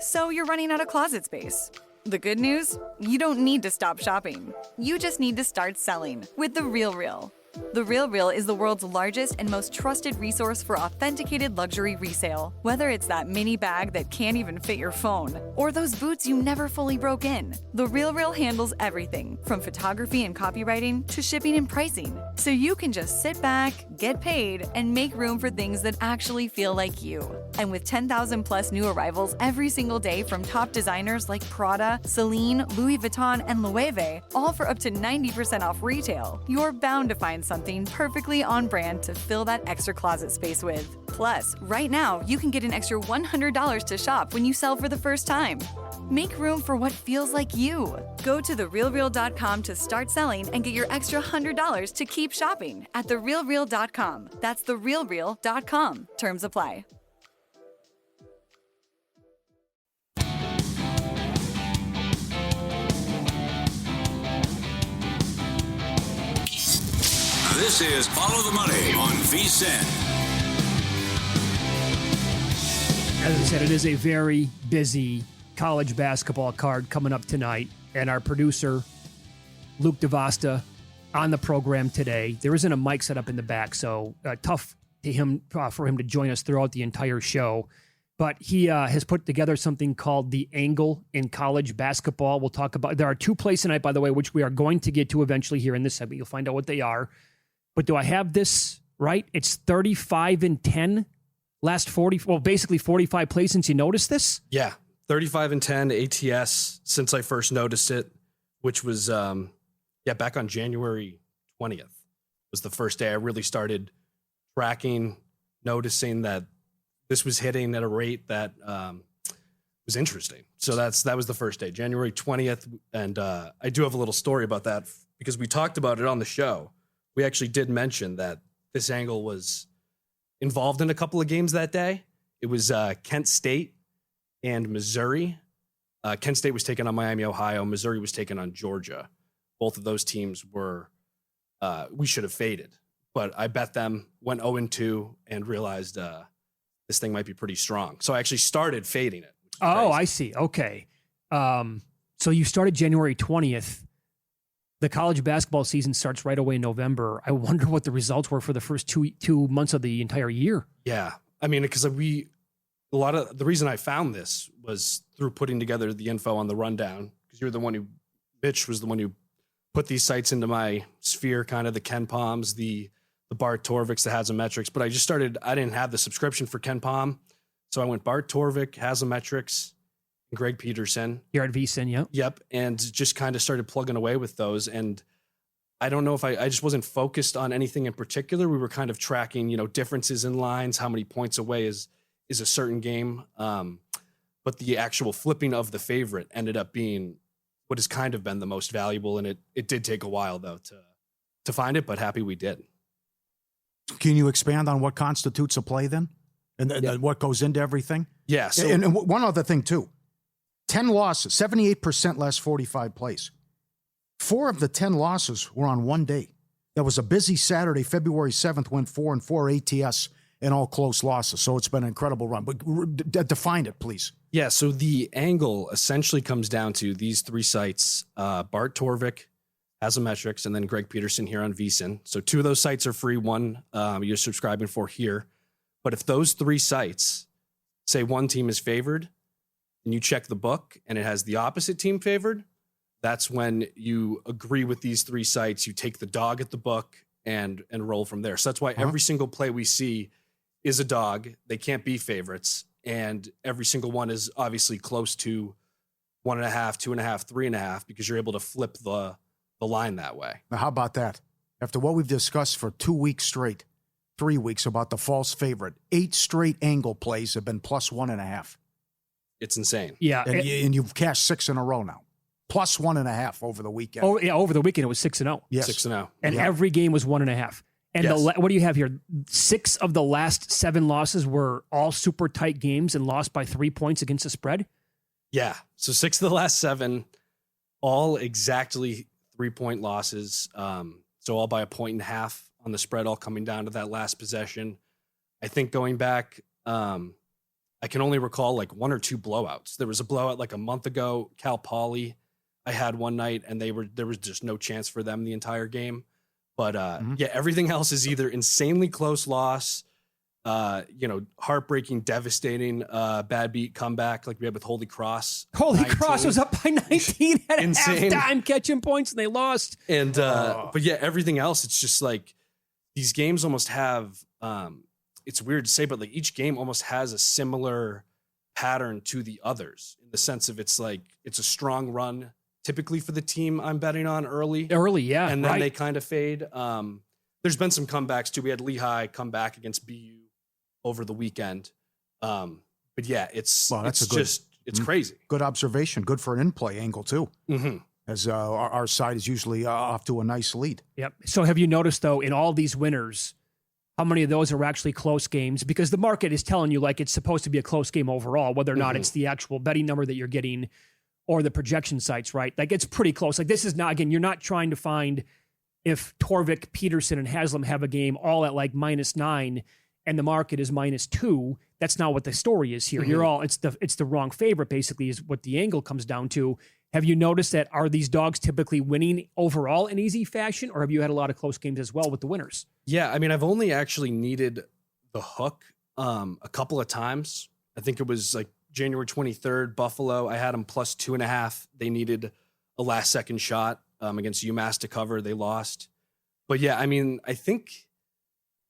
So you're running out of closet space. The good news? You don't need to stop shopping. You just need to start selling with The RealReal. The RealReal is the world's largest and most trusted resource for authenticated luxury resale. Whether it's that mini bag that can't even fit your phone, or those boots you never fully broke in, The RealReal handles everything from photography and copywriting to shipping and pricing. So you can just sit back, get paid, and make room for things that actually feel like you. And with 10,000 plus new arrivals every single day from top designers like Prada, Celine, Louis Vuitton, and Loewe, all for up to 90% off retail, you're bound to find something perfectly on brand to fill that extra closet space with. Plus, right now, you can get an extra $100 to shop when you sell for the first time. Make room for what feels like you. Go to therealreal.com to start selling and get your extra $100 to keep shopping at therealreal.com. That's therealreal.com. Terms apply. This is Follow the Money on VSiN. As I said, it is a very busy college basketball card coming up tonight, and our producer, Luke DeVasta, on the program today. There isn't a mic set up in the back, so tough for him to join us throughout the entire show. But he has put together something called The Angle in College Basketball. We'll talk about. There are two plays tonight, by the way, which we are going to get to eventually here in this segment. You'll find out what they are. But do I have this right? It's 35-10 last 40. Well, basically 45 plays since you noticed this. Yeah, 35-10 ATS since I first noticed it, which was back on January 20th was the first day I really started tracking, noticing that this was hitting at a rate that was interesting. So that was the first day, January 20th. And I do have a little story about that because we talked about it on the show. We actually did mention that this angle was involved in a couple of games that day. It was Kent State and Missouri. Kent State was taking on Miami, Ohio. Missouri was taking on Georgia. Both of those teams were, we should have faded. But I bet them, went 0-2, and realized this thing might be pretty strong. So I actually started fading it. Oh, I see. Okay. So you started January 20th. The college basketball season starts right away in November. I wonder what the results were for the first two months of the entire year. Yeah. I mean, because a lot of the reason I found this was through putting together the info on the rundown, because Mitch was the one who put these sites into my sphere, kind of the Ken Palms, the Bart Torvik's, the Haslametrics. But I didn't have the subscription for Ken Palm. So I went Bart Torvik, Haslametrics, and Greg Peterson. Here at VSiN, yeah. Yep. And just kind of started plugging away with those. And I don't know if I just wasn't focused on anything in particular. We were kind of tracking, differences in lines, how many points away is a certain game. But the actual flipping of the favorite ended up being what has kind of been the most valuable. And it did take a while, though, to find it, but happy we did. Can you expand on what constitutes a play then? And what goes into everything? Yeah. So, and one other thing, too. 10 losses, 78% last 45 plays. 4 of the 10 losses were on one day. That was a busy Saturday, February 7th, went 4-4 ATS and all close losses. So it's been an incredible run. But define it, please. Yeah, so the angle essentially comes down to these three sites, Bart Torvik, Haslametrics, and then Greg Peterson here on VSiN. So 2 of those sites are free. One you're subscribing for here. But if those 3 sites say one team is favored, and you check the book and it has the opposite team favored, that's when you agree with these 3 sites. You take the dog at the book and roll from there. So that's why every single play we see is a dog. They can't be favorites. And every single one is obviously close to 1.5, 2.5, 3.5, because you're able to flip the line that way. Now, how about that? After what we've discussed for 2 weeks straight, 3 weeks about the false favorite, 8 straight angle plays have been plus 1.5. It's insane. Yeah. And you've cashed 6 in a row now. Plus 1.5 over the weekend. Oh, yeah. Over the weekend, it was 6-0. Yes. 6-0. And every game was 1.5. And Yes. what do you have here? 6 of the last 7 losses were all super tight games and lost by 3 points against the spread? Yeah. So 6 of the last 7, all exactly 3-point losses. So all by 1.5 on the spread, all coming down to that last possession. I think going back, I I can only recall like one or two blowouts. There was a blowout like a month ago, Cal Poly. I had one night and there was just no chance for them the entire game. But yeah, everything else is either insanely close loss, heartbreaking, devastating, bad beat comeback like we had with Holy Cross. Holy 19. Cross was up by 19 at Insane. halftime, catching points, and they lost. And but yeah, everything else, it's just like these games almost have it's weird to say, but like each game almost has a similar pattern to the others in the sense of it's like it's a strong run typically for the team I'm betting on early, Yeah. and then right. they kind of fade. There's been some comebacks too. We had Lehigh come back against BU over the weekend. But yeah, it's crazy. Good observation. Good for an in-play angle too. Mm-hmm. As our side is usually off to a nice lead. Yep. So have you noticed, though, in all these winners, how many of those are actually close games? Because the market is telling you like it's supposed to be a close game overall, whether or not it's the actual betting number that you're getting or the projection sites, right? Like it's pretty close. Like this is not, again, you're not trying to find if Torvik, Peterson, and Haslam have a game all at like -9 and the market is -2. That's not what the story is here. You're all, it's the wrong favorite, basically, is what the angle comes down to. Have you noticed that are these dogs typically winning overall in easy fashion, or have you had a lot of close games as well with the winners? Yeah, I mean, I've only actually needed the hook a couple of times. I think it was like January 23rd, Buffalo. I had them +2.5. They needed a last second shot against UMass to cover. They lost. But yeah, I mean, I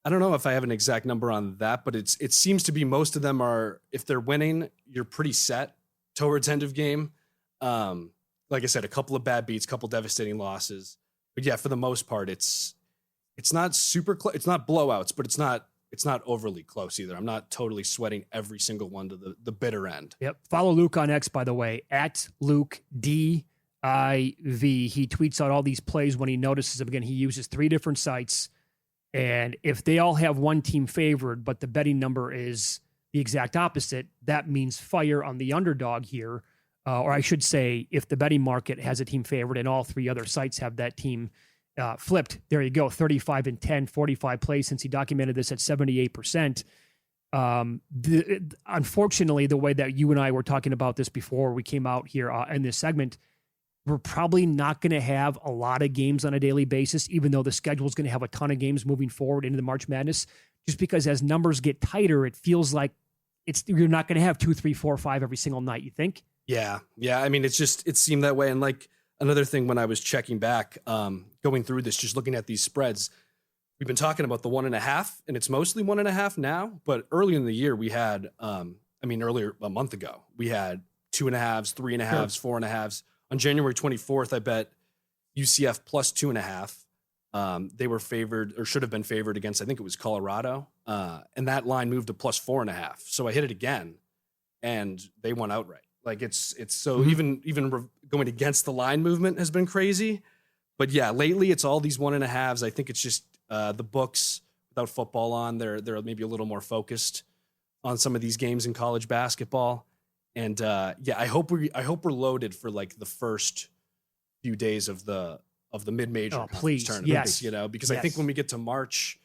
don't know if I have an exact number on that, but it seems to be most of them are, if they're winning, you're pretty set towards end of game. Like I said, a couple of bad beats, a couple devastating losses. But yeah, for the most part, it's not super close. It's not blowouts, but it's not overly close either. I'm not totally sweating every single one to the bitter end. Yep. Follow Luke on X, by the way, at Luke DIV. He tweets out all these plays when he notices them. Again, he uses 3 different sites. And if they all have one team favored, but the betting number is the exact opposite, that means fire on the underdog here. Or I should say, if the betting market has a team favored and all 3 other sites have that team flipped, there you go, 35 and 10, 45 plays since he documented this at 78%. Unfortunately, the way that you and I were talking about this before we came out here in this segment, we're probably not going to have a lot of games on a daily basis, even though the schedule is going to have a ton of games moving forward into the March Madness, just because as numbers get tighter, it feels like you're not going to have 2, 3, 4, 5 every single night, you think? Yeah. I mean, it seemed that way. And like another thing, when I was checking back, going through this, just looking at these spreads, we've been talking about the 1.5, and it's mostly 1.5 now. But early in the year, we had, earlier a month ago, we had 2.5s, 3.5s, 4.5s. On January 24th, I bet UCF +2.5. They were favored, or should have been favored, against, I think it was Colorado. And that line moved to +4.5. So I hit it again, and they won outright. Like it's so even going against the line movement has been crazy. But yeah, lately it's all these 1.5s. I think it's just the books without football on. They're maybe a little more focused on some of these games in college basketball. And yeah, I hope we're loaded for like the first few days of the mid-major conference tournaments. Yes. Because I think when we get to March,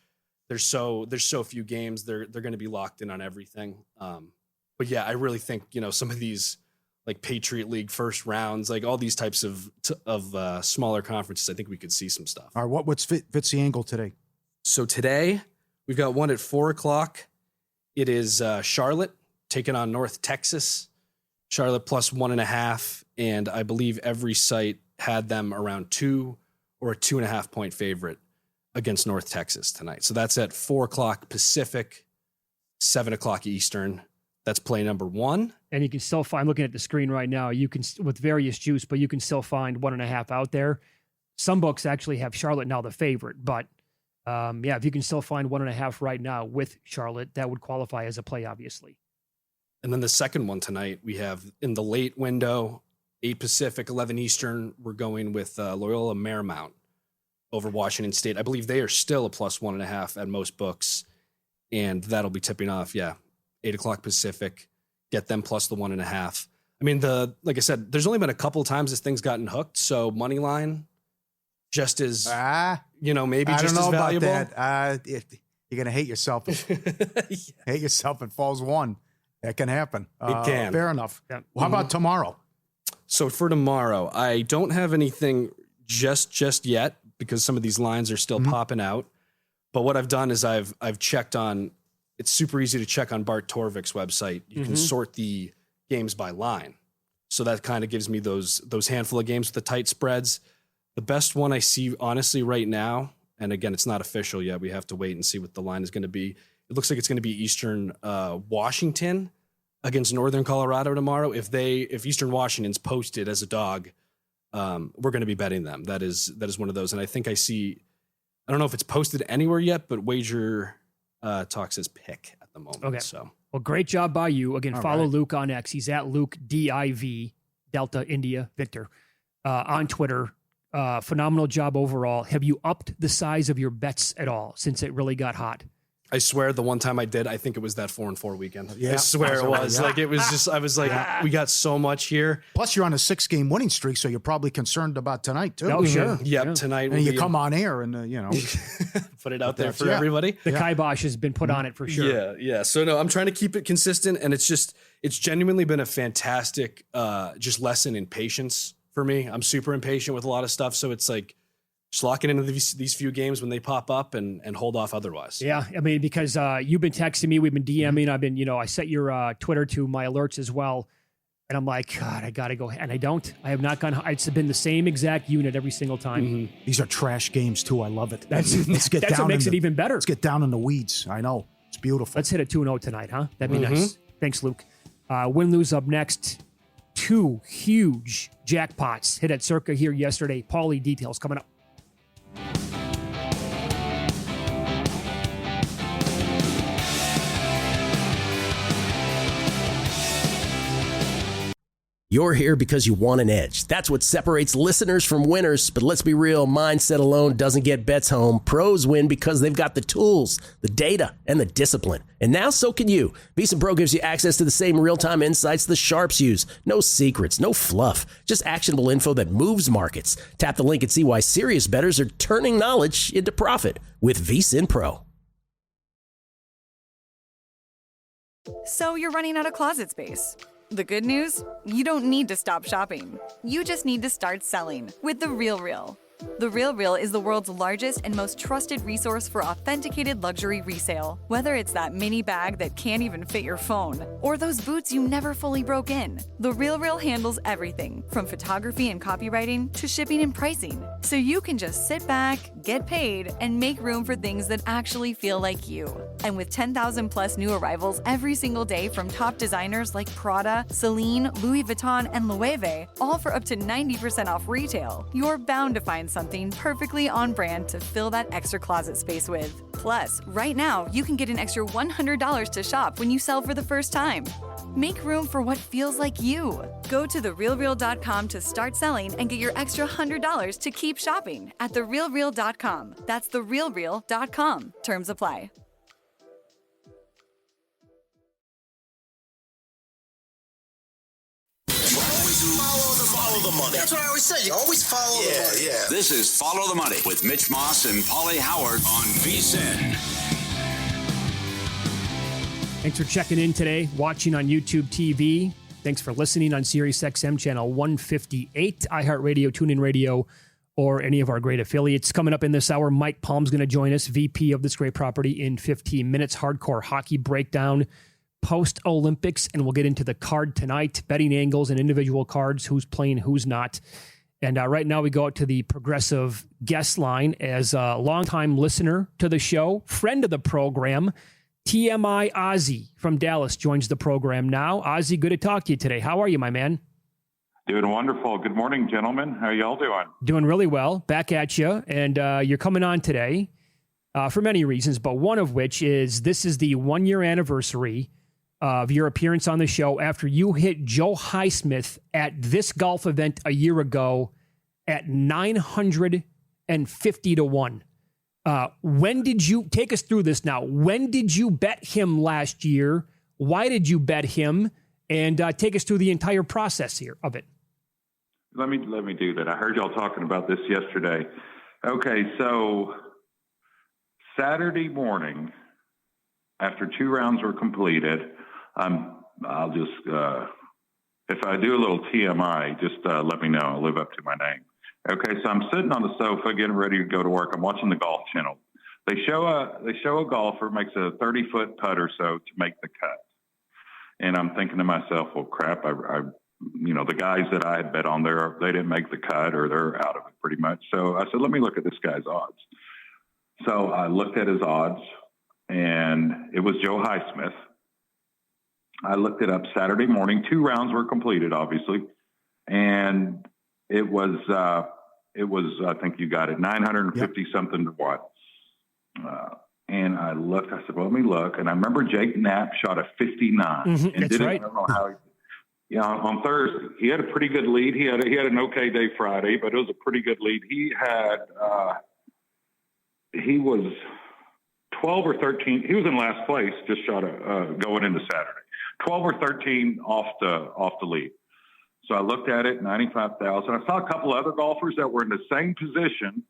there's so few games. They're going to be locked in on everything. But yeah, I really think some of these like Patriot League first rounds, like all these types of smaller conferences, I think we could see some stuff. All right, what's fits the angle today? So today we've got one at 4:00. It is Charlotte taking on North Texas. Charlotte +1.5, and I believe every site had them around 2 or a 2.5 point favorite against North Texas tonight. So that's at 4:00 Pacific, 7:00 Eastern. That's play number 1. And you can still find, looking at the screen right now, you can, with various juice, but you can still find 1.5 out there. Some books actually have Charlotte now the favorite, but yeah, if you can still find 1.5 right now with Charlotte, that would qualify as a play, obviously. And then the second one tonight, we have in the late window, 8 Pacific, 11 Eastern, we're going with Loyola Marymount over Washington State. I believe they are still a +1.5 at most books, and that'll be tipping off, 8:00 Pacific, get them plus the 1.5. I mean, like I said, there's only been a couple of times this thing's gotten hooked, so money line just as, maybe just as valuable. About that. You're going to hate yourself. Hate yourself. It falls 1. That can happen. It can. Fair enough. Yeah. Well, how about tomorrow? So for tomorrow, I don't have anything just yet because some of these lines are still popping out. But what I've done is I've checked on. It's super easy to check on Bart Torvik's website. You can sort the games by line, so that kind of gives me those handful of games with the tight spreads. The best one I see, honestly, right now, and again, it's not official yet. We have to wait and see what the line is going to be. It looks like it's going to be Eastern Washington against Northern Colorado tomorrow. If Eastern Washington's posted as a dog, we're going to be betting them. That is one of those. And I think I don't know if it's posted anywhere yet, but Wager Talk says pick at the moment. Okay. So, Well, great job by you. Again, All follow right. Luke on X. He's at Luke DIV, Delta India Victor, on Twitter. Phenomenal job overall. Have you upped the size of your bets at all since it really got hot? I swear the one time I did, I think it was that 4-4 weekend. Yeah. I swear it was. Yeah. Like, it was just, I was like, we got so much here. Plus, you're on a 6-game winning streak, so you're probably concerned about tonight, too. Oh, sure. Yep. Yeah. Tonight And will you be come on air and, put it out there for Yeah. everybody. The kibosh has been put on it for sure. Yeah. So no, I'm trying to keep it consistent, and it's genuinely been a fantastic just lesson in patience for me. I'm super impatient with a lot of stuff, so it's like just locking into these few games when they pop up and hold off otherwise. Yeah, I mean, because you've been texting me, we've been DMing, I've been, I set your Twitter to my alerts as well, and I'm like, God, I gotta go, and I don't. I have not gone. It's been the same exact unit every single time. these are trash games, too. I love it. That's Let's get that's down what makes in it even better. Let's get down in the weeds. I know. It's beautiful. Let's hit a 2-0 tonight, huh? That'd be nice. Thanks, Luke. Win lose up next. 2 huge jackpots hit at Circa here yesterday. Paulie details coming up. You're here because you want an edge. That's what separates listeners from winners. But let's be real, mindset alone doesn't get bets home. Pros win because they've got the tools, the data, and the discipline. And now so can you. VSiN Pro gives you access to the same real-time insights the sharps use. No secrets, no fluff, just actionable info that moves markets. Tap the link and see why serious bettors are turning knowledge into profit with VSiN Pro. So you're running out of closet space. The good news? You don't need to stop shopping. You just need to start selling with The RealReal. The RealReal is the world's largest and most trusted resource for authenticated luxury resale. Whether it's that mini bag that can't even fit your phone, or those boots you never fully broke in, The RealReal handles everything from photography and copywriting to shipping and pricing. So you can just sit back, get paid, and make room for things that actually feel like you. And with 10,000 plus new arrivals every single day from top designers like Prada, Celine, Louis Vuitton, and Loewe, all for up to 90% off retail, you're bound to find something perfectly on brand to fill that extra closet space with. Plus, right now, you can get an extra $100 to shop when you sell for the first time. Make room for what feels like you. Go to therealreal.com to start selling and get your extra $100 to keep shopping at therealreal.com. That's therealreal.com. Terms apply. Follow the money. That's what I always say. You always follow the money. Yeah. This is Follow the Money with Mitch Moss and Paulie Howard on VSiN. Thanks for checking in today, watching on YouTube TV. Thanks for listening on SiriusXM channel 158, iHeartRadio, TuneIn Radio, or any of our great affiliates. Coming up in this hour, Mike Palm's going to join us, VP of this great property, in 15 minutes. Hardcore hockey breakdown, post-Olympics, and we'll get into the card tonight, betting angles and individual cards, who's playing, who's not. And right now we go out to the Progressive guest line as a longtime listener to the show, friend of the program, TMI Ozzy from Dallas joins the program now. Ozzy, good to talk to you today. How are you, my man? Doing wonderful. Good morning, gentlemen. How y'all doing? Doing really well. Back at you. And you're coming on today for many reasons, but one of which is this is the 1-year anniversary of your appearance on the show after you hit Joe Highsmith at this golf event a year ago at 950 to 1. When did you take us through this now? When did you bet him last year? Why did you bet him? And take us through the entire process here of it. Let me do that. I heard y'all talking about this yesterday. Okay, so Saturday morning, after 2 rounds were completed, I'm I'll just, if I do a little TMI, just let me know. I'll live up to my name. Okay, so I'm sitting on the sofa getting ready to go to work. I'm watching the Golf Channel. They show a golfer makes a 30-foot putt or so to make the cut. And I'm thinking to myself, well, crap, the guys that I had bet on there, they didn't make the cut or they're out of it pretty much. So I said, let me look at this guy's odds. So I looked at his odds, and it was Joe Highsmith. I looked it up Saturday morning. 2 rounds were completed, obviously. And it was, I think you got it, 950 something to 1. And I looked, I said, well, let me look. And I remember Jake Knapp shot a 59 and that's didn't right. know how on Thursday, he had a pretty good lead. He had an okay day Friday, but it was a pretty good lead. He was 12 or 13. He was in last place, just shot going into Saturday, 12 or 13 off the lead. So I looked at it, 95,000. I saw a couple other golfers that were in the same position.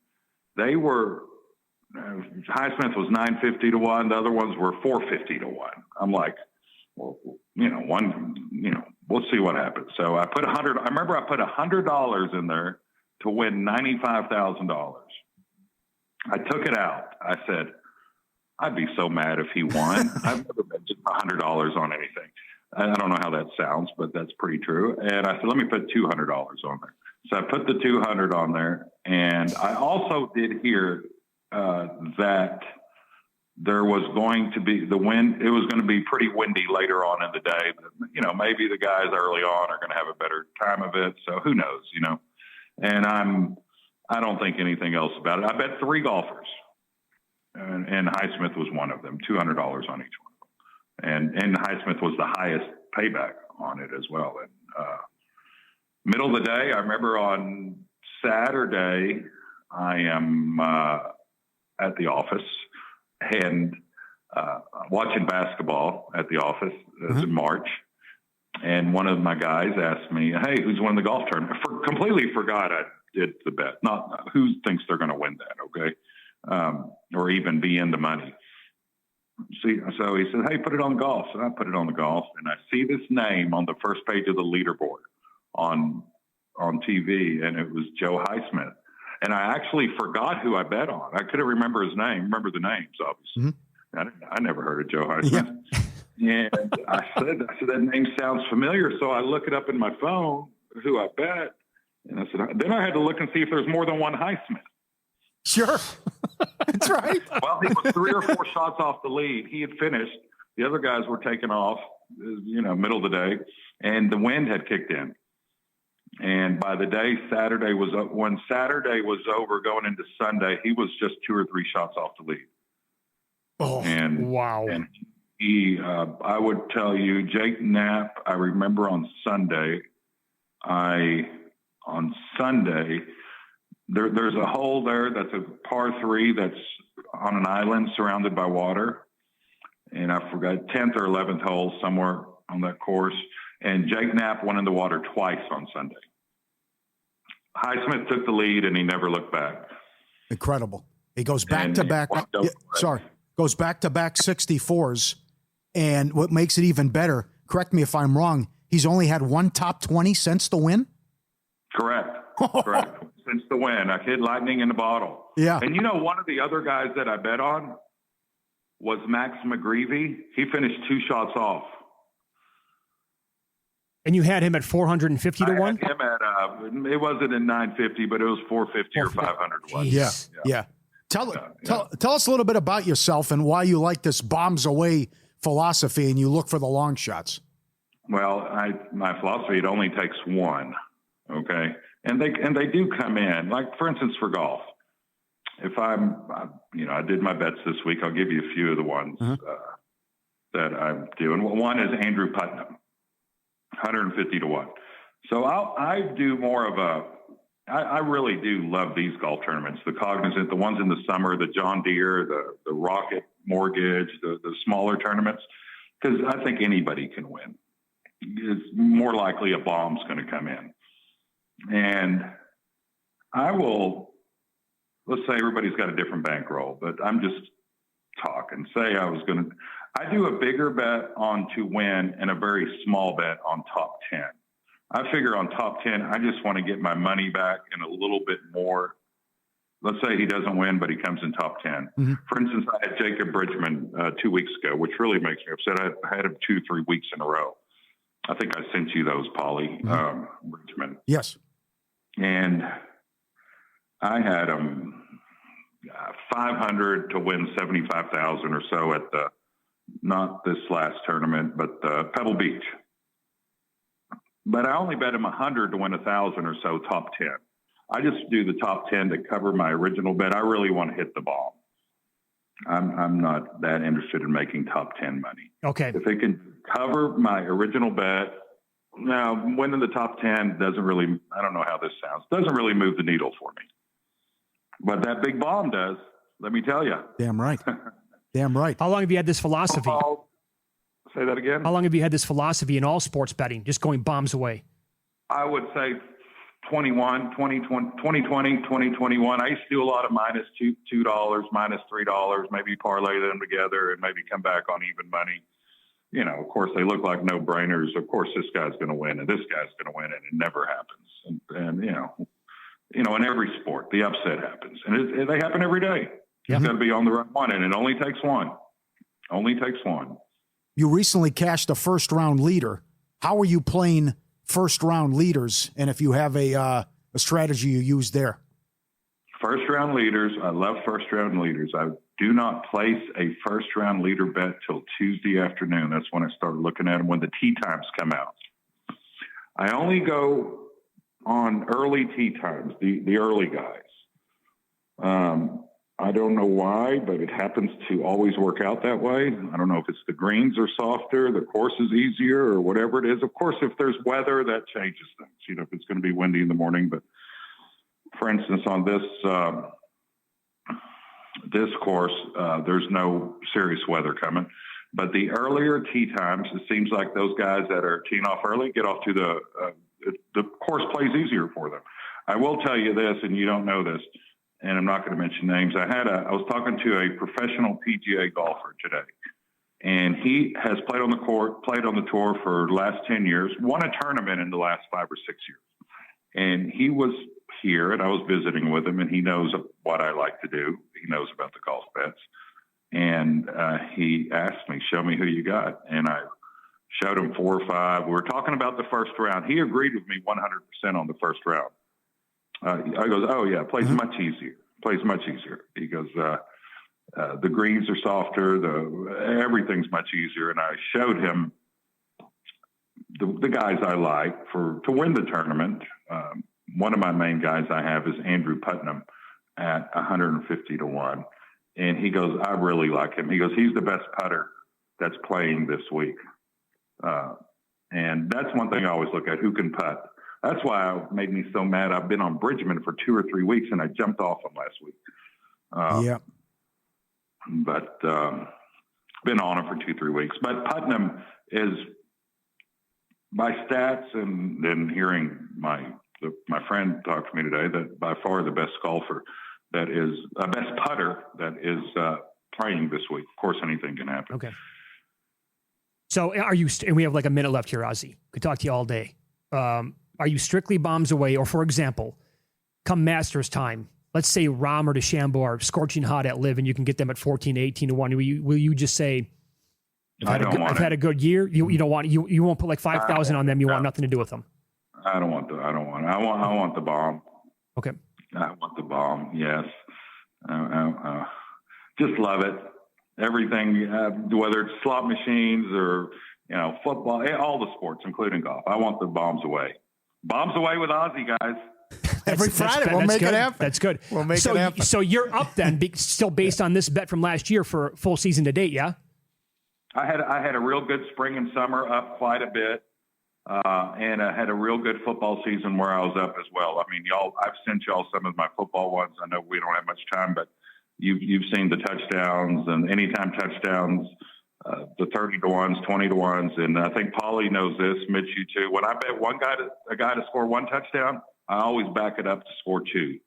They were, Highsmith was 950 to 1. The other ones were 450 to 1. I'm like, well, we'll see what happens. So I put I remember I put $100 in there to win $95,000. I took it out. I said, I'd be so mad if he won. I've never bet just $100 on anything. I don't know how that sounds, but that's pretty true. And I said, let me put $200 on there. So I put the 200 on there. And I also did hear that there was going to be the wind. It was going to be pretty windy later on in the day. Maybe the guys early on are going to have a better time of it. So who knows, and I don't think anything else about it. I bet 3 golfers and Highsmith was one of them, $200 on each one. And Highsmith was the highest payback on it as well. And middle of the day, I remember on Saturday, I am at the office and watching basketball at the office. It was in March. And one of my guys asked me, hey, who's won the golf tournament? Completely forgot I did the bet. Not who thinks they're going to win that, okay? Or even be in the money. So he said, hey, put it on golf. So I put it on the golf, and I see this name on the first page of the leaderboard on TV, and it was Joe Highsmith. And I actually forgot who I bet on. I couldn't remember his name. Remember the names, obviously. Mm-hmm. I never heard of Joe Highsmith. Yeah. And I said, that name sounds familiar. So I look it up in my phone, who I bet. And I said, then I had to look and see if there's more than one Highsmith. Sure. That's right. Well, he was 3 or 4 shots off the lead. He had finished. The other guys were taking off, middle of the day, and the wind had kicked in. And by the day when Saturday was over going into Sunday, he was just 2 or 3 shots off the lead. Oh, and wow. And he, I would tell you, Jake Knapp, I remember on Sunday, there's a hole there that's a par 3 that's on an island surrounded by water. And I forgot 10th or 11th hole somewhere on that course. And Jake Knapp went in the water twice on Sunday. Highsmith took the lead and he never looked back. Incredible. He goes back to back. Goes back to back 64s. And what makes it even better, correct me if I'm wrong, he's only had 1 top 20 since the win? Correct. Since the win. I hit lightning in the bottle. Yeah. And one of the other guys that I bet on was Max McGreevy. He finished 2 shots off. And you had him at 450 to 1? I had him at, it wasn't in 950, but it was 450 or 500 to 1. Yeah. Tell us a little bit about yourself and why you like this bombs away philosophy and you look for the long shots. Well, my philosophy, it only takes 1. Okay. And they do come in, like, for instance, for golf. If I did my bets this week, I'll give you a few of the ones that I'm doing. One is Andrew Putnam, 150 to 1. So I do more of I really do love these golf tournaments, the Cognizant, the ones in the summer, the John Deere, the Rocket Mortgage, the smaller tournaments, because I think anybody can win. It's more likely a bomb's going to come in. And let's say everybody's got a different bankroll, but I'm just talking. Say I do a bigger bet on to win and a very small bet on top 10. I figure on top 10, I just want to get my money back and a little bit more. Let's say he doesn't win, but he comes in top 10. Mm-hmm. For instance, I had Jacob Bridgman 2 weeks ago, which really makes me upset. I had him 2-3 weeks in a row. I think I sent you those, Paulie, Bridgman. Yes. And I had him 500 to win 75,000 or so at the, not this last tournament, but Pebble Beach. But I only bet him 100 to win 1,000 or so top 10. I just do the top 10 to cover my original bet. I really want to hit the ball. I'm not that interested in making top 10 money. Okay. If it can cover my original bet, now winning the top 10 doesn't really, I don't know how this sounds, doesn't really move the needle for me. But that big bomb does, let me tell you. Damn right. Damn right. How long have you had this philosophy? Say that again? How long have you had this philosophy in all sports betting, just going bombs away? I would say 2020, 2021. I used to do a lot of minus $2, minus $3, maybe parlay them together and maybe come back on even money. You know, of course, they look like no-brainers. Of course, this guy's going to win and this guy's going to win, and it never happens. And you know, in every sport, the upset happens, and they happen every day. Yeah. You've got to be on the right one, and it only takes one. Only takes one. You recently cashed a first-round leader. How are you playing first-round leaders, and if you have a strategy you use there? First-round leaders, I love first-round leaders. I do not place a first-round leader bet till Tuesday afternoon. That's when I start looking at them when the tee times come out. I only go on early tee times, the early guys. I don't know why, but it happens to always work out that way. I don't know if it's the greens are softer, the course is easier, or whatever it is. Of course, if there's weather, that changes things. You know, if it's going to be windy in the morning. But for instance, on this course, there's no serious weather coming. But the earlier tee times, it seems like those guys that are teeing off early get off to the course plays easier for them. I will tell you this, and you don't know this, and I'm not going to mention names. I was talking to a professional PGA golfer today, and he has played on the tour for the last 10 years, won a tournament in the last 5 or 6 years. And he was here, and I was visiting with him, and he knows what I like to do. He knows about the golf bets. And he asked me, show me who you got. And I showed him 4 or 5. We were talking about the first round. He agreed with me 100% on the first round. I goes, oh, yeah, plays much easier. He goes, the greens are softer. Everything's much easier. And I showed him the guys I like to win the tournament. One of my main guys I have is Andrew Putnam at 150 to 1. And he goes, I really like him. He goes, he's the best putter that's playing this week. And that's one thing I always look at, who can putt. That's why it made me so mad. I've been on Bridgman for 2 or 3 weeks, and I jumped off him last week. But been on him for 2-3 weeks. But Putnam is, by stats and then hearing my friend talk to me today, that by far the best golfer that is best putter that is playing this week. Of course, anything can happen. Okay. So are you, and we have like a minute left here, Ozzie. Could talk to you all day. Are you strictly bombs away? Or for example, come Masters time, let's say Rahm or DeChambeau are scorching hot at Live and you can get them at 14, 18 to 1. Will you just say, I've had a good year? You don't want, you won't put like 5,000 on them. You want nothing to do with them. I want the bomb. Okay. I want the bomb. Yes. Just love it. Everything, whether it's slot machines or, football, all the sports, including golf. I want the bombs away. Bombs away with Ozzie, guys. Every Friday, we'll make it happen. That's good. We'll make it happen. So you're up then, still based on this bet from last year for full season to date, yeah? I had a real good spring and summer, up quite a bit. And I had a real good football season where I was up as well. I mean, I've sent y'all some of my football ones. I know we don't have much time, but you've seen the touchdowns and anytime touchdowns, the 30 to 1s, 20 to 1s. And I think Paulie knows this, Mitch, you too. When I bet a guy to score 1 touchdown, I always back it up to score 2.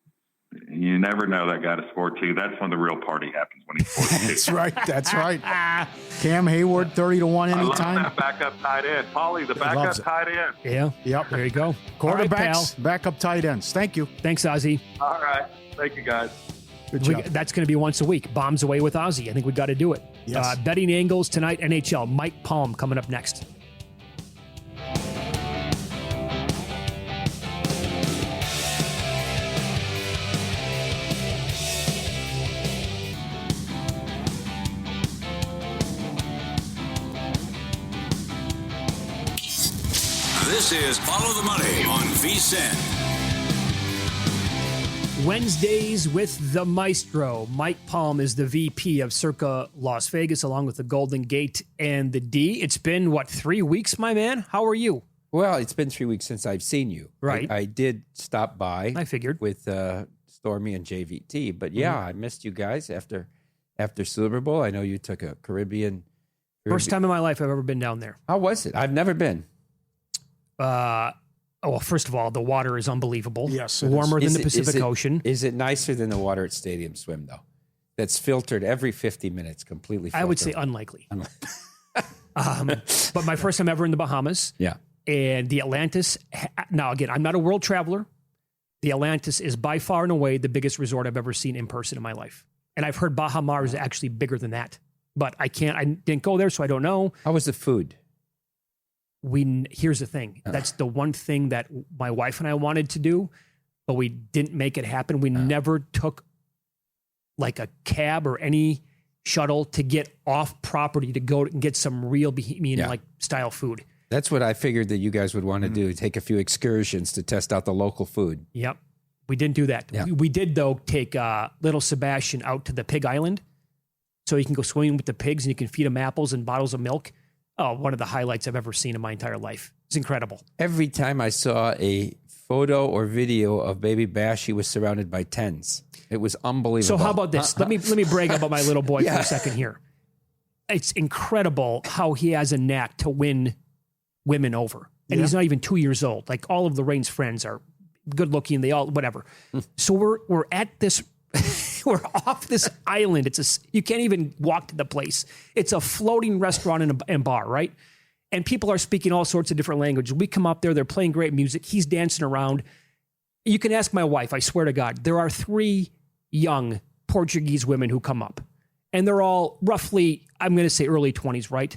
You never know that guy to score 2. That's when the real party happens, when he scores 2. That's right. That's right. Cam Hayward, 30-1 I love anytime. that backup tight end. Paulie, the backup loves it. tight end. Yeah. Yep. There you go. All right, pal. Quarterbacks, backup tight ends. Thank you. Thanks, Ozzy. All right. Thank you, guys. Good job. That's going to be once a week. Bombs away with Ozzy. I think we've got to do it. Yes. Betting angles tonight, NHL. Mike Palm coming up next. This is Follow the Money on VSiN. Wednesdays with the Maestro. Mike Palm is the VP of Circa Las Vegas, along with the Golden Gate and the D. It's been, 3 weeks, my man? How are you? Well, it's been 3 weeks since I've seen you. Right. I did stop by. I figured. With Stormy and JVT. But yeah, I missed you guys after Super Bowl. I know you took a Caribbean. First time in my life I've ever been down there. How was it? I've never been. Well, first of all, the water is unbelievable. Yes, it warmer is. than the Pacific Ocean. Is it nicer than the water at Stadium Swim, though? That's filtered every 50 minutes, completely filtered. I would say unlikely. But my first time ever in the Bahamas. Yeah. And the Atlantis. Now, again, I'm not a world traveler. The Atlantis is by far and away the biggest resort I've ever seen in person in my life. And I've heard Baha Mar is actually bigger than that. But I didn't go there, so I don't know. How was the food? Here's the thing. That's the one thing that my wife and I wanted to do, but we didn't make it happen. We never took like a cab or any shuttle to get off property to go and get some real Bohemian like style food. That's what I figured that you guys would want to do. Take a few excursions to test out the local food. Yep. We didn't do that. Yeah. We did, though, take little Sebastian out to the pig island so he can go swimming with the pigs and you can feed him apples and bottles of milk. Oh, one of the highlights I've ever seen in my entire life. It's incredible. Every time I saw a photo or video of Baby Bash, he was surrounded by tens. It was unbelievable. So how about this? Let me brag about my little boy for a second here. It's incredible how he has a knack to win women over. And he's not even 2 years old. Like all of Lorraine's friends are good looking. They all, whatever. So we're at this, we're off this island. You can't even walk to the place. It's a floating restaurant and bar, right? And people are speaking all sorts of different languages. We come up there, they're playing great music. He's dancing around. You can ask my wife, I swear to God, there are 3 young Portuguese women who come up. And they're all roughly, I'm going to say early 20s, right?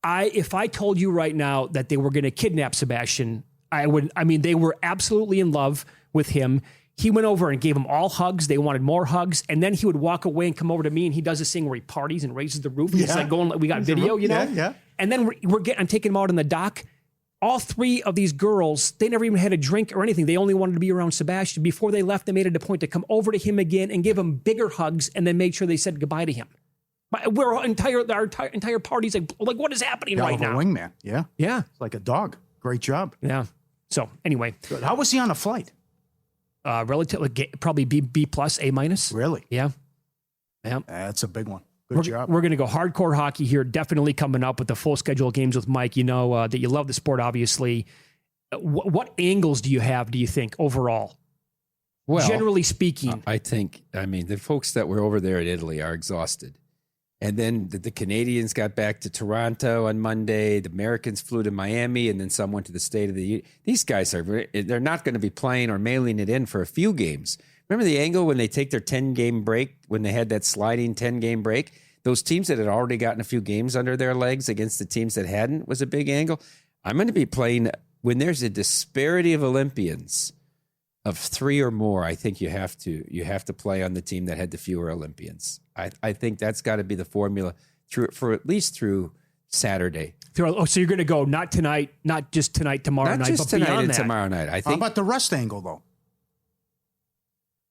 If I told you right now that they were going to kidnap Sebastian, they were absolutely in love with him. He went over and gave them all hugs. They wanted more hugs. And then he would walk away and come over to me and he does this thing where he parties and raises the roof. He's like going, we got video, you know? Yeah. And then I'm taking him out on the dock. All 3 of these girls, they never even had a drink or anything. They only wanted to be around Sebastian. Before they left, they made it a point to come over to him again and give him bigger hugs and then made sure they said goodbye to him. Our entire party's like, what is happening right now? A wingman. Yeah. Yeah. It's like a dog. Great job. Yeah. So anyway, Good. How was he on the flight? relatively probably B plus, A minus. Really? Yeah. Yeah. That's a big one. Good job. We're going to go hardcore hockey here. Definitely coming up with the full schedule of games with Mike. You know that you love the sport, obviously. What angles do you have, do you think, overall? Well, generally speaking. I think, the folks that were over there at Italy are exhausted. And then the Canadians got back to Toronto on Monday. The Americans flew to Miami, and then some went to the State of the Union. These guys they're not going to be playing or mailing it in for a few games. Remember the angle when they take their 10-game break, when they had that sliding 10-game break? Those teams that had already gotten a few games under their legs against the teams that hadn't was a big angle. I'm going to be playing when there's a disparity of Olympians of 3 or more. I think you have to play on the team that had the fewer Olympians. I think that's got to be the formula for at least through Saturday. So you're going to go not tonight, not just tonight, tomorrow night, but tonight beyond and that. tomorrow night. I think. How about the rest angle, though?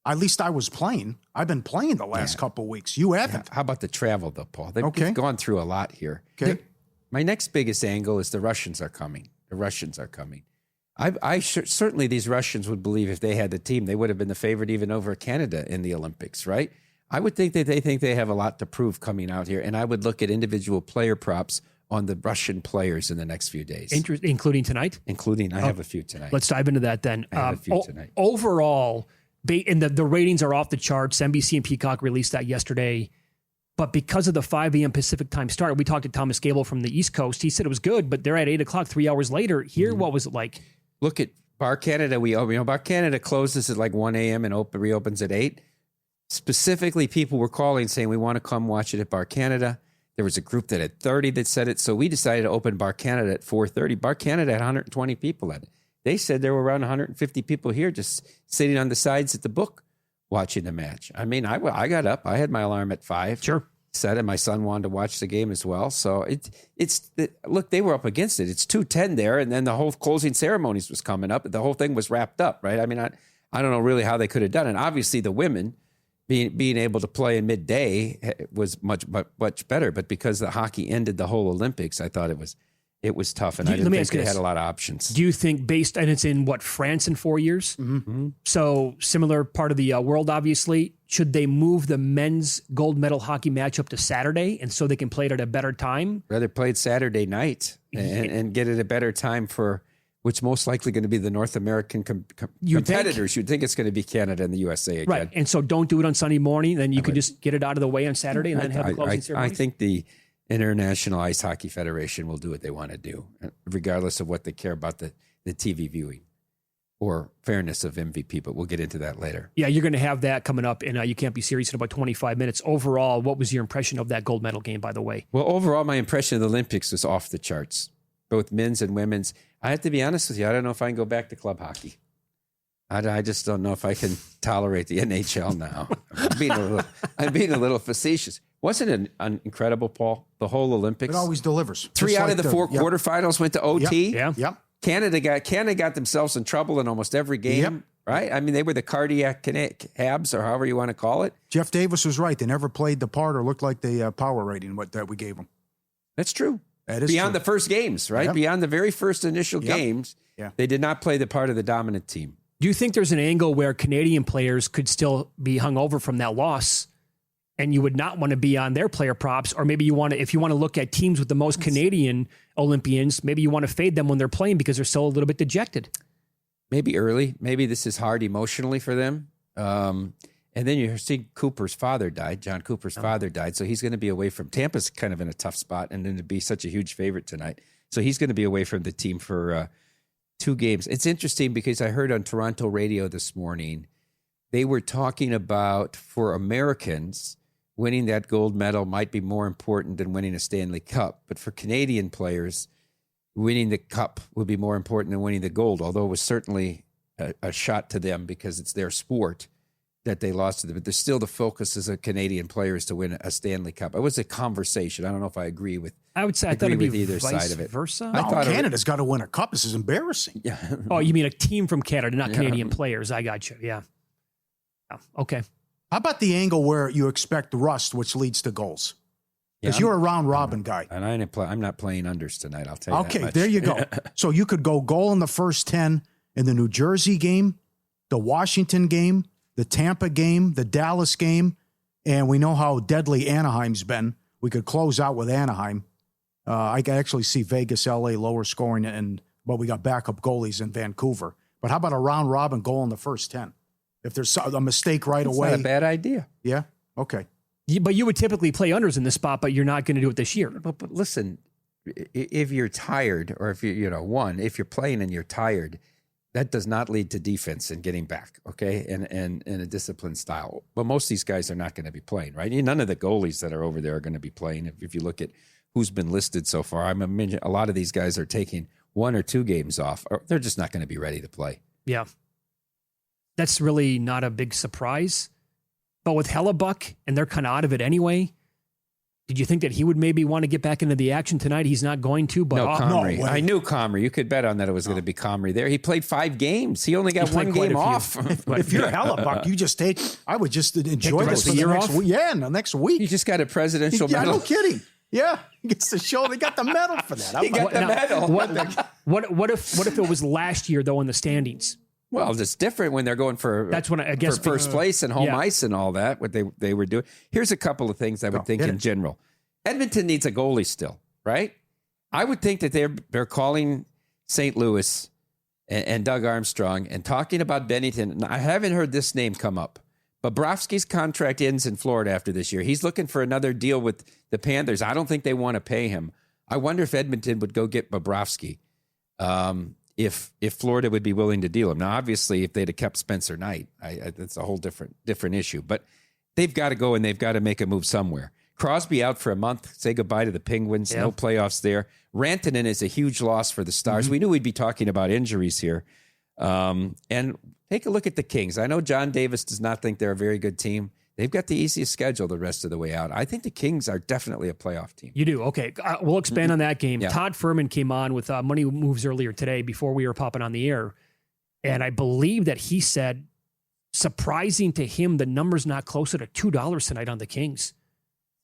At least I was playing. I've been playing the last couple of weeks. You haven't. How about the travel, though, Paul? They've gone through a lot here. Okay. My next biggest angle is the Russians are coming. Certainly these Russians would believe if they had the team, they would have been the favorite even over Canada in the Olympics, right? I would think that they think they have a lot to prove coming out here, and I would look at individual player props on the Russian players in the next few days. Including tonight? I have a few tonight. Let's dive into that then. I have a few tonight. Overall, and the ratings are off the charts. NBC and Peacock released that yesterday. But because of the 5 a.m. Pacific time start, we talked to Thomas Gable from the East Coast. He said it was good, but they're at 8 o'clock 3 hours later. Here, what was it like? Look at Bar Canada. Bar Canada closes at like 1 a.m. and reopens at 8. Specifically, people were calling saying, we want to come watch it at Bar Canada. There was a group that had 30 that said it. So we decided to open Bar Canada at 4:30. Bar Canada had 120 people at it. They said there were around 150 people here just sitting on the sides at the book watching the match. I mean, I got up. I had my alarm at 5. Sure. Set it. My son wanted to watch the game as well. So look, they were up against it. It's 2:10 there, and then the whole closing ceremonies was coming up. The whole thing was wrapped up, right? I mean, I don't know really how they could have done it. Obviously, the women being able to play in midday was much better. But because the hockey ended the whole Olympics, I thought it was tough, and I didn't think they had a lot of options. Do you think and it's in France in 4 years? Mm-hmm. So similar part of the world, obviously. Should they move the men's gold medal hockey match up to Saturday and so they can play it at a better time? Rather play it Saturday night and get it a better time for which most likely going to be the North American competitors. You'd think it's going to be Canada and the USA again. Right. And so don't do it on Sunday morning. Then you could just get it out of the way on Saturday and then have the closing ceremony. I think the International Ice Hockey Federation will do what they want to do, regardless of what they care about the TV viewing or fairness of MVP, but we'll get into that later. Yeah, you're going to have that coming up, and You Can't Be Serious in about 25 minutes. Overall, what was your impression of that gold medal game, by the way? Well, overall, my impression of the Olympics was off the charts, both men's and women's. I have to be honest with you, I don't know if I can go back to club hockey. I just don't know if I can tolerate the NHL now. I'm being a little facetious. Wasn't it incredible, Paul? The whole Olympics? It always delivers. 3 out of the 4 quarterfinals went to OT. Yep. Canada got themselves in trouble in almost every game, right? I mean, they were the cardiac Habs, or however you want to call it. Jeff Davis was right. They never played the part or looked like the power rating that we gave them. That's true. That is beyond true. the first games, right? Yep. Beyond the very first initial games, they did not play the part of the dominant team. Do you think there's an angle where Canadian players could still be hung over from that loss, and you would not want to be on their player props, or maybe if you want to look at teams with the most Canadian Olympians, maybe you want to fade them when they're playing because they're still a little bit dejected. Maybe early. Maybe this is hard emotionally for them. And then you see Cooper's father died. John Cooper's father died. So he's going to be away from Tampa's kind of in a tough spot, and then to be such a huge favorite tonight. So he's going to be away from the team for 2 games. It's interesting because I heard on Toronto radio this morning, they were talking about, for Americans, winning that gold medal might be more important than winning a Stanley Cup. But for Canadian players, winning the cup would be more important than winning the gold, although it was certainly a shot to them because it's their sport that they lost to them. But there's still the focus as a Canadian players to win a Stanley Cup. It was a conversation. I don't know if I agree with. I would say I thought it'd be either vice side of it. versa. No, Canada's got to win a cup. This is embarrassing. Yeah. Oh, you mean a team from Canada, not Canadian players. I got you. Yeah. Okay. How about the angle where you expect rust, which leads to goals? Because you're a round robin guy. And I'm not playing unders tonight, I'll tell you that Okay, much. there you go. So you could go goal in the first 10 in the New Jersey game, the Washington game, the Tampa game, the Dallas game, and we know how deadly Anaheim's been. We could close out with Anaheim. I can actually see Vegas, LA lower scoring, but we got backup goalies in Vancouver. But how about a round robin goal in the first 10? If there's a mistake right away. Not a bad idea. Yeah? Okay. But you would typically play unders in this spot, but you're not going to do it this year. But listen, if you're tired, or if if you're playing and you're tired, that does not lead to defense and getting back, okay, and a disciplined style. But most of these guys are not going to be playing, right? None of the goalies that are over there are going to be playing. If you look at who's been listed so far, a lot of these guys are taking 1 or 2 games off, or they're just not going to be ready to play. Yeah. That's really not a big surprise. But with Hellebuck, and they're kind of out of it anyway, did you think that he would maybe want to get back into the action tonight? He's not going to, but... No, Comrie. I knew Comrie. You could bet on that it was going to be Comrie there. He played 5 games. He only got 1 game off. If you're Hellebuck, you just I would just enjoy this for the next week. Yeah, in the next week. He just got a presidential medal. No kidding. Yeah, he gets the show. They got the medal for that. He got the medal. What if it was last year, though, in the standings? Well, it's different when they're going for first place and home ice and all that, what they were doing. Here's a couple of things I would think in general. Edmonton needs a goalie still, right? I would think that they're calling St. Louis and Doug Armstrong, and talking about Bennington. I haven't heard this name come up. Bobrovsky's contract ends in Florida after this year. He's looking for another deal with the Panthers. I don't think they want to pay him. I wonder if Edmonton would go get Bobrovsky if Florida would be willing to deal him. Now, obviously, if they'd have kept Spencer Knight, that's a whole different issue. But they've got to go and they've got to make a move somewhere. Crosby out for a month. Say goodbye to the Penguins. Yeah. No playoffs there. Rantanen is a huge loss for the Stars. Mm-hmm. We knew we'd be talking about injuries here. And take a look at the Kings. I know John Davis does not think they're a very good team. They've got the easiest schedule the rest of the way out. I think the Kings are definitely a playoff team. You do? Okay. We'll expand on that game. Yeah. Todd Furman came on with Money Moves earlier today before we were popping on the air. And I believe that he said, surprising to him, the number's not closer to $2 tonight on the Kings.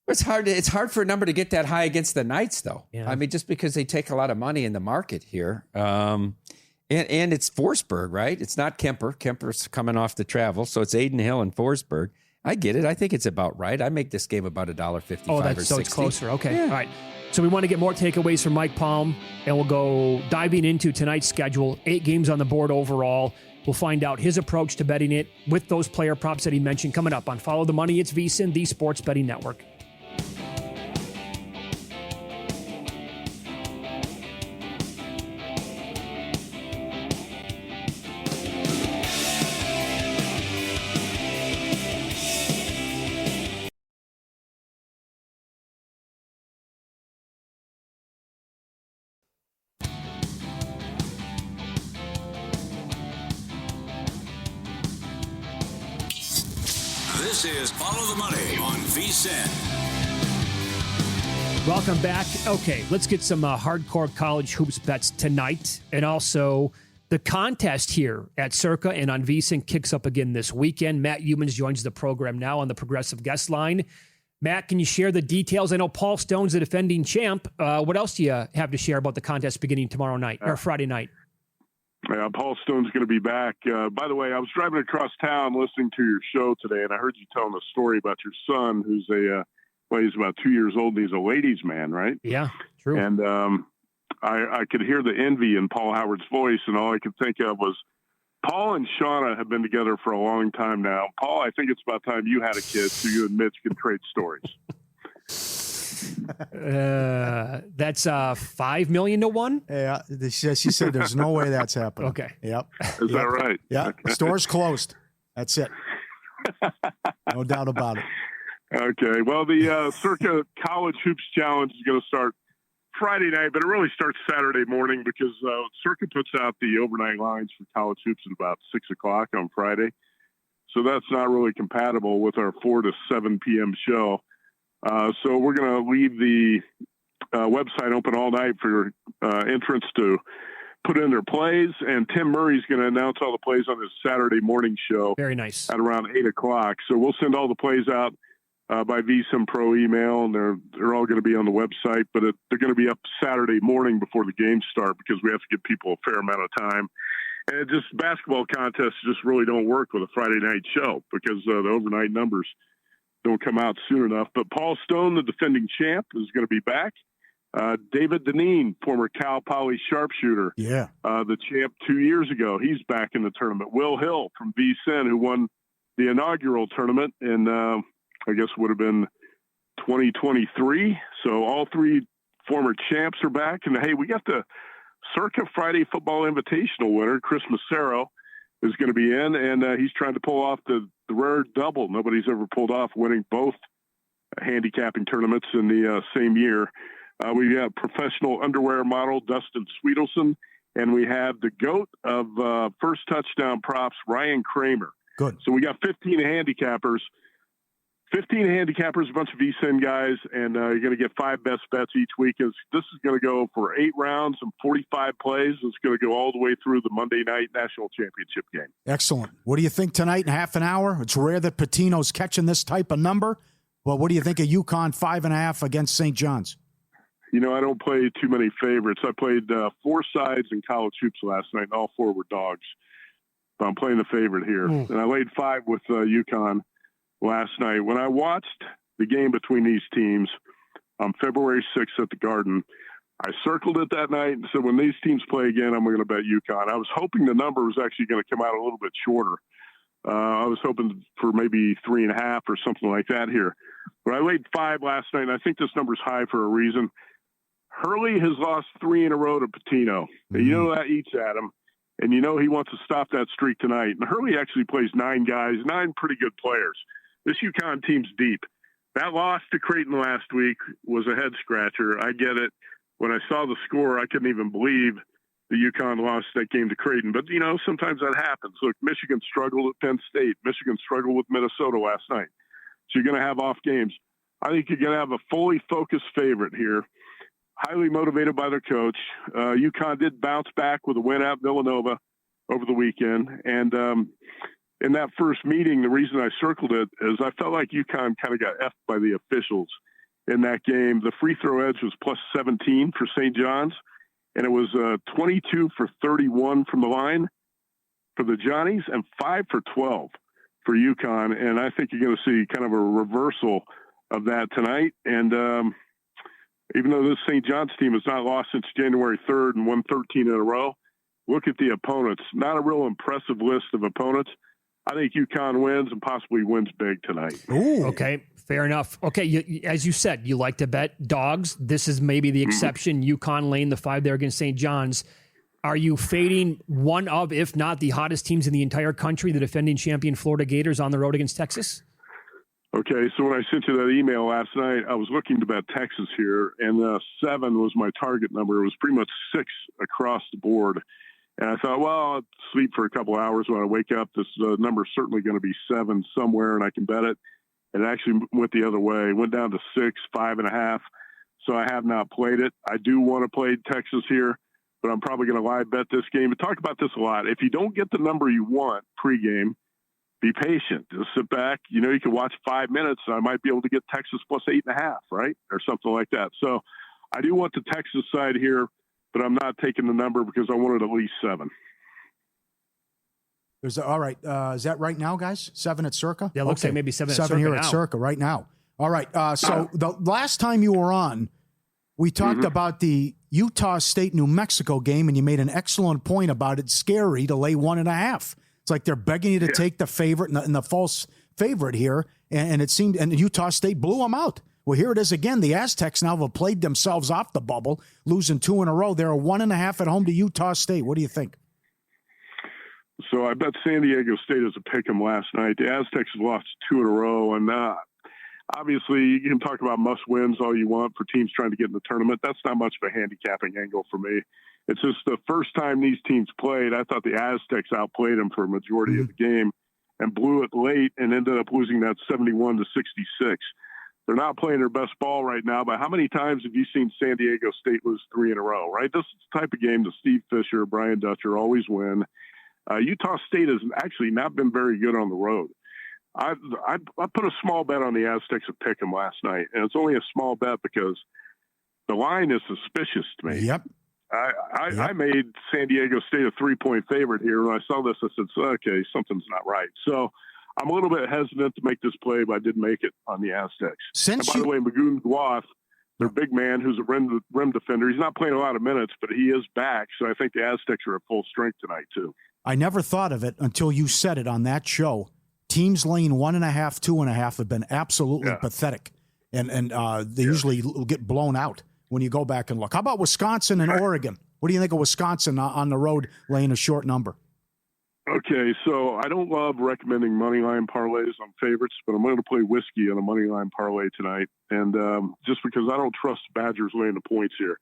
It's hard for a number to get that high against the Knights, though. Yeah. I mean, just because they take a lot of money in the market here. And it's Forsberg, right? It's not Kemper. Kemper's coming off the travel. So it's Aiden Hill and Forsberg. I get it. I think it's about right. I make this game about $1.55 or $1.60. So it's closer. Okay. Yeah. All right. So we want to get more takeaways from Mike Palm, and we'll go diving into tonight's schedule. 8 games on the board overall. We'll find out his approach to betting it with those player props that he mentioned coming up on Follow the Money. It's VSiN, the Sports Betting Network. This is Follow the Money on VSiN. Welcome back. Okay, let's get some hardcore college hoops bets tonight. And also, the contest here at Circa and on VSiN kicks up again this weekend. Matt Youmans joins the program now on the Progressive Guest Line. Matt, can you share the details? I know Paul Stone's the defending champ. What else do you have to share about the contest beginning tomorrow night or Friday night? Paul Stone's going to be back. By the way, I was driving across town listening to your show today, and I heard you telling a story about your son, who's he's about 2 years old, and he's a ladies' man, right? Yeah, true. And I could hear the envy in Paul Howard's voice, and all I could think of was Paul and Shauna have been together for a long time now. Paul, I think it's about time you had a kid so you and Mitch can trade stories. That's 5 million to 1. Yeah, she said there's no way that's happening. Okay. Yep. Is that right? Yeah. Store's closed. That's it. No doubt about it. Okay. Well, the Circa College Hoops Challenge is going to start Friday night, but it really starts Saturday morning because Circa puts out the overnight lines for college hoops at about 6 o'clock on Friday. So that's not really compatible with our 4 to 7 p.m. show. So we're going to leave the website open all night for entrants to put in their plays. And Tim Murray's going to announce all the plays on his Saturday morning show. Very nice. At around 8 o'clock. So we'll send all the plays out by VSiN Pro email, and they're all going to be on the website. But they're going to be up Saturday morning before the games start because we have to give people a fair amount of time. And basketball contests just really don't work with a Friday night show because the overnight numbers don't come out soon enough. But Paul Stone, the defending champ, is going to be back. David Deneen, former Cal Poly sharpshooter, the champ 2 years ago, he's back in the tournament. Will Hill from VSiN, who won the inaugural tournament in, I guess would have been 2023. So all 3 former champs are back. And, hey, we got the Circa Friday Football Invitational winner, Chris Massaro, is going to be in, and he's trying to pull off the rare double nobody's ever pulled off, winning both handicapping tournaments in the same year. We have professional underwear model Dustin Sweetelson, and we have the GOAT of first touchdown props, Ryan Kramer. Good. So we got 15 handicappers, a bunch of VSiN guys, and you're going to get 5 best bets each week. This is going to go for 8 rounds and 45 plays. It's going to go all the way through the Monday night national championship game. Excellent. What do you think tonight in half an hour? It's rare that Patino's catching this type of number. Well, what do you think of UConn 5.5 against St. John's? I don't play too many favorites. I played 4 sides in college hoops last night, and all 4 were dogs. But I'm playing the favorite here. And I laid 5 with UConn last night. When I watched the game between these teams on February 6th at the Garden, I circled it that night and said, when these teams play again, I'm going to bet UConn. I was hoping the number was actually going to come out a little bit shorter. I was hoping for maybe 3.5 or something like that here. But I laid 5 last night, and I think this number's high for a reason. Hurley has lost 3 in a row to Pitino. Mm-hmm. You know that eats at him, and you know he wants to stop that streak tonight. And Hurley actually plays 9 guys, 9 pretty good players. This UConn team's deep. That loss to Creighton last week was a head-scratcher. I get it. When I saw the score, I couldn't even believe the UConn lost that game to Creighton. But, you know, sometimes that happens. Look, Michigan struggled at Penn State. Michigan struggled with Minnesota last night. So you're going to have off games. I think you're going to have a fully focused favorite here, highly motivated by their coach. UConn did bounce back with a win at Villanova over the weekend. And in that first meeting, the reason I circled it is I felt like UConn kind of got effed by the officials in that game. The free throw edge was plus 17 for St. John's, and it was 22 for 31 from the line for the Johnnies and 5 for 12 for UConn. And I think you're going to see kind of a reversal of that tonight. And even though this St. John's team has not lost since January 3rd and won 13 in a row, look at the opponents. Not a real impressive list of opponents. I think UConn wins and possibly wins big tonight. Ooh. Okay, fair enough. Okay, as you said, you like to bet dogs. This is maybe the exception. UConn laying the 5 there against St. John's. Are you fading one of, if not the hottest teams in the entire country, the defending champion Florida Gators on the road against Texas? Okay, so when I sent you that email last night, I was looking to bet Texas here, and 7 was my target number. It was pretty much 6 across the board. And I thought, well, I'll sleep for a couple of hours when I wake up. This number is certainly going to be 7 somewhere, and I can bet it. And it actually went the other way. It went down to 6, 5.5. So I have not played it. I do want to play Texas here, but I'm probably going to live bet this game. We talk about this a lot. If you don't get the number you want pregame, be patient. Just sit back. You know, you can watch 5 minutes, and I might be able to get Texas plus 8.5, right? Or something like that. So I do want the Texas side here, but I'm not taking the number because I wanted at least 7. All right. Is that right now, guys? 7 at Circa? Yeah, it looks like maybe 7 at Circa. 7 here now. at Circa right now. All right. So the last time you were on, we talked about the Utah State-New Mexico game, and you made an excellent point about it. Scary to lay 1.5. It's like they're begging you to take the favorite and the false favorite here, and it seemed, and Utah State blew them out. Well, here it is again. The Aztecs now have played themselves off the bubble, losing 2 in a row. They're a 1.5 at home to Utah State. What do you think? So I bet San Diego State as a pick 'em last night. The Aztecs have lost 2 in a row, and obviously you can talk about must wins all you want for teams trying to get in the tournament. That's not much of a handicapping angle for me. It's just the first time these teams played, I thought the Aztecs outplayed them for a majority of the game and blew it late and ended up losing that 71-66. They're not playing their best ball right now, but how many times have you seen San Diego State lose 3 in a row, right? This is the type of game that Steve Fisher, Brian Dutcher always win. Utah State has actually not been very good on the road. I put a small bet on the Aztecs at Pick'em last night, and it's only a small bet because the line is suspicious to me. Yep. I made San Diego State a 3-point favorite here. When I saw this, I said, okay, something's not right. So I'm a little bit hesitant to make this play, but I did make it on the Aztecs. And by the way, Magoon Guath, their big man, who's a rim defender, he's not playing a lot of minutes, but he is back. So I think the Aztecs are at full strength tonight, too. I never thought of it until you said it on that show. Teams laying 1.5, 2.5 have been absolutely pathetic. And they usually get blown out when you go back and look. How about Wisconsin and Oregon? What do you think of Wisconsin on the road laying a short number? Okay, so I don't love recommending moneyline parlays on favorites, but I'm going to play whiskey on a moneyline parlay tonight. And just because I don't trust Badgers laying the points here.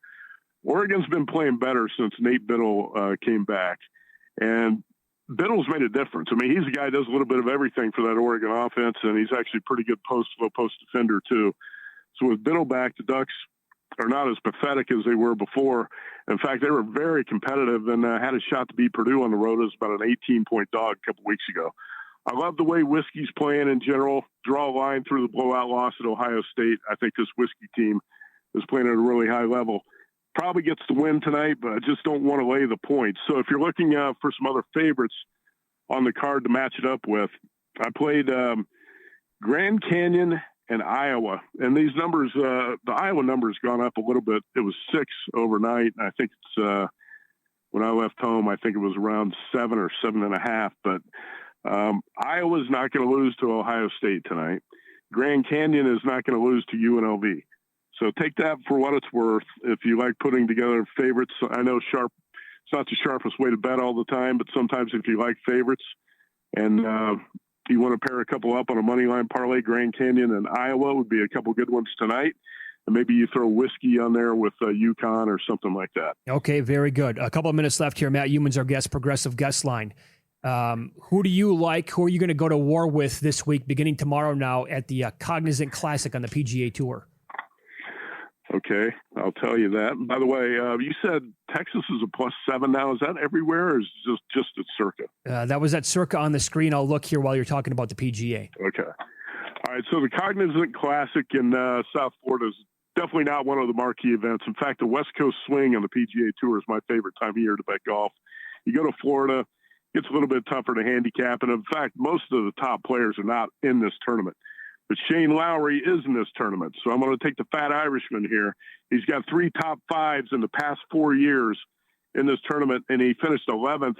Oregon's been playing better since Nate Biddle came back. And Biddle's made a difference. I mean, he's a guy who does a little bit of everything for that Oregon offense, and he's actually pretty good post defender, too. So with Biddle back, the Ducks are not as pathetic as they were before. In fact, they were very competitive and had a shot to beat Purdue on the road as about an 18-point dog a couple weeks ago. I love the way Whiskey's playing in general. Draw a line through the blowout loss at Ohio State. I think this Whiskey team is playing at a really high level. Probably gets the win tonight, but I just don't want to lay the points. So if you're looking for some other favorites on the card to match it up with, I played Grand Canyon and Iowa. And these numbers, the Iowa number has gone up a little bit. It was 6 overnight. I think it's when I left home, I think it was around 7 or 7.5. But Iowa's not going to lose to Ohio State tonight. Grand Canyon is not going to lose to UNLV. So take that for what it's worth. If you like putting together favorites, I know sharp. It's not the sharpest way to bet all the time, but sometimes if you like favorites and you want to pair a couple up on a money line parlay, Grand Canyon and Iowa would be a couple good ones tonight. And maybe you throw whiskey on there with UConn or something like that. Okay, very good. A couple of minutes left here. Matt Youmans, our guest, Progressive Guest Line. Who do you like? Who are you going to go to war with this week, beginning tomorrow now at the Cognizant Classic on the PGA Tour? Okay, I'll tell you that. By the way, you said Texas is a +7 now. Is that everywhere, or is it just at Circa? That was at Circa on the screen. I'll look here while you're talking about the PGA. Okay. All right, so the Cognizant Classic in South Florida is definitely not one of the marquee events. In fact, the West Coast Swing on the PGA Tour is my favorite time of year to bet golf. You go to Florida, it's a little bit tougher to handicap, and in fact, most of the top players are not in this tournament. But Shane Lowry is in this tournament, so I'm going to take the Fat Irishman here. He's got 3 top 5s in the past 4 years in this tournament, and he finished 11th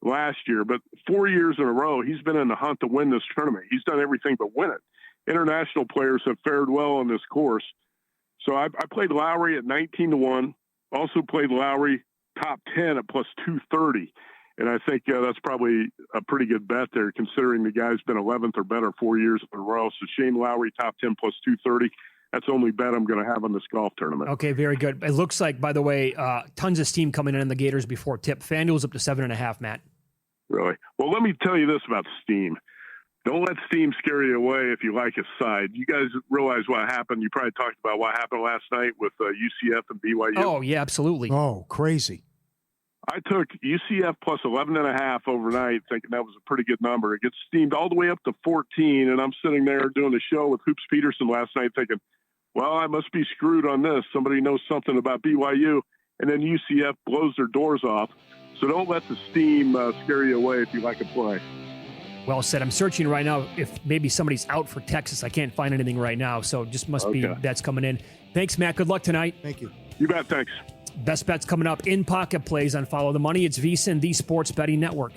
last year. But 4 years in a row, he's been in the hunt to win this tournament. He's done everything but win it. International players have fared well on this course. So I played Lowry at 19-1, also played Lowry top 10 at +230. And I think that's probably a pretty good bet there, considering the guy's been 11th or better 4 years in a row. So Shane Lowry, top 10 +230. That's the only bet I'm going to have on this golf tournament. Okay, very good. It looks like, by the way, tons of steam coming in the Gators before tip. FanDuel's up to 7.5, Matt. Really? Well, let me tell you this about steam. Don't let steam scare you away if you like a side. You guys realize what happened. You probably talked about what happened last night with UCF and BYU. Oh, yeah, absolutely. Oh, crazy. I took UCF +11.5 overnight, thinking that was a pretty good number. It gets steamed all the way up to 14, and I'm sitting there doing the show with Hoops Peterson last night thinking, well, I must be screwed on this. Somebody knows something about BYU, and then UCF blows their doors off. So don't let the steam scare you away if you like a play. Well said. I'm searching right now if maybe somebody's out for Texas. I can't find anything right now, so just must be that's coming in. Thanks, Matt. Good luck tonight. Thank you. You bet. Thanks. Best bets coming up in Pocket Plays on Follow the Money. It's VSiN, the Sports Betting Network.